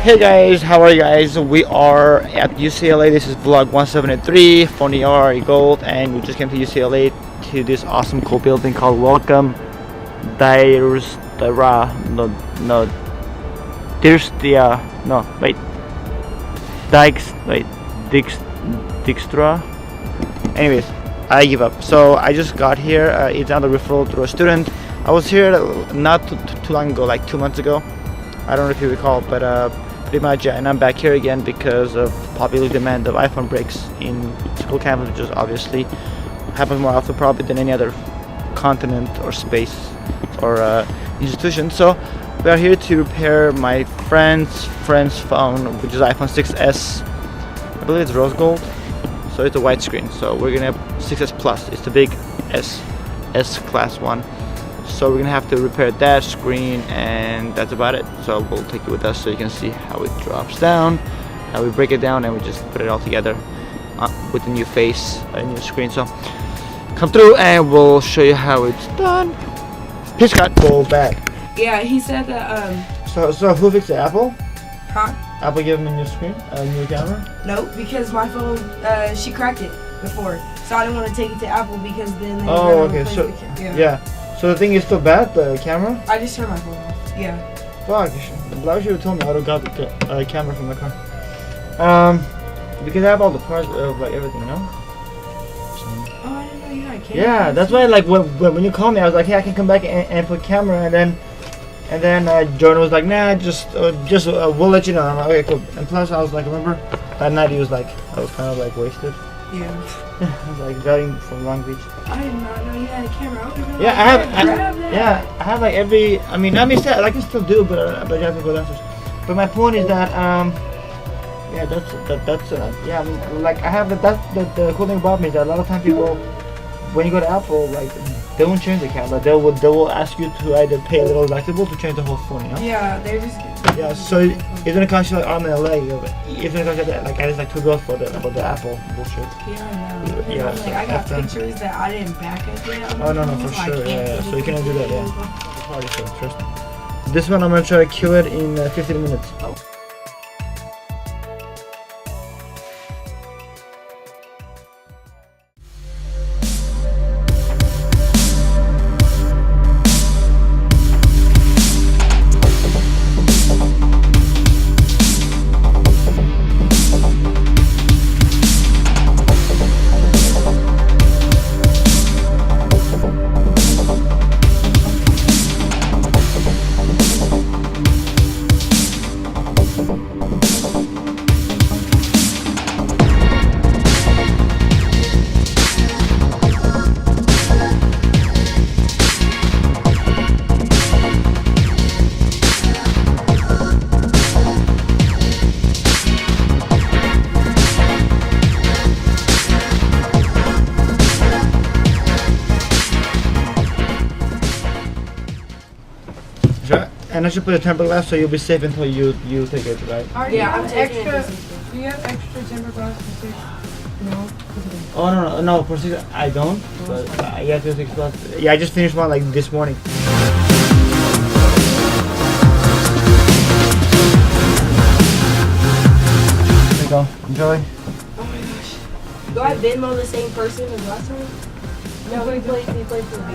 Hey guys, how are you guys? We are at UCLA. This is vlog 173, Phon-Er Gold, and we just came to UCLA to this awesome cool building called Welcome Dirstra. Dijkstra. Anyways, I give up. So I just got here. It's another referral through a student. I was here not too long ago, like 2 months ago. I don't know if you recall, but pretty much, yeah, and I'm back here again because of popular demand of iPhone breaks in school campus, which is obviously happens more often probably than any other continent or space or institution. So we are here to repair my friend's phone, which is iPhone 6s. I believe it's rose gold, so it's a white screen. So we're gonna have 6s Plus. It's the big S class one. So we're gonna have to repair that screen, and that's about it. So we'll take it with us so you can see how it drops down, how we break it down, and we just put it all together with a new face, a new screen. So come through and we'll show you how it's done. Pitch got go back. Yeah, he said that. So who fixed it? Apple? Huh? Apple gave him a new screen, a new camera? No, because my phone, she cracked it before, so I didn't want to take it to Apple because then they oh, okay. So yeah. So the thing is still bad, the camera? I just turned my phone off. Yeah. Fuck, why should you have told me I would have got the camera from the car. Because I have all the parts of like everything, you know? Oh, I didn't know you had a camera. Yeah, that's why like when you called me, I was like, hey, I can come back and put camera, and then Jordan was like, nah, just we'll let you know. I'm like, okay, cool. And plus, I was like, remember that night he was like, I was kind of like wasted. Yeah. I was like driving from Long Beach. I did not know you had a camera. Yeah, I have like every. I mean, I can still do, but you have to go downstairs. But my point is that yeah, that's yeah. I mean, like I have that's the cool thing about me is that a lot of times people, when you go to Apple, like they won't change the camera. They will ask you to either pay a little deductible to change the whole phone. You know? Yeah, they're just. Yeah, so it's gonna cost you like arm and a leg. It's gonna cost you like at least like $2 for the Apple bullshit. Yeah, I know. Yeah, like, I got pictures that I didn't back up yet. Oh no, for sure. Yeah. So you cannot do that. Yeah. Party, so trust me. This one I'm gonna try to kill it in 15 minutes. Oh. And I should put a tempered glass so you'll be safe until you take it, right? Yeah, I'm taking extra. it. Do you have extra tempered glass for 6? No. Oh no, for 6 I don't. But you have to 6 plus. Yeah, I just finished one like this morning. There you go. Enjoy. Oh my gosh. Do I Venmo the same person as last time? No, he played for me.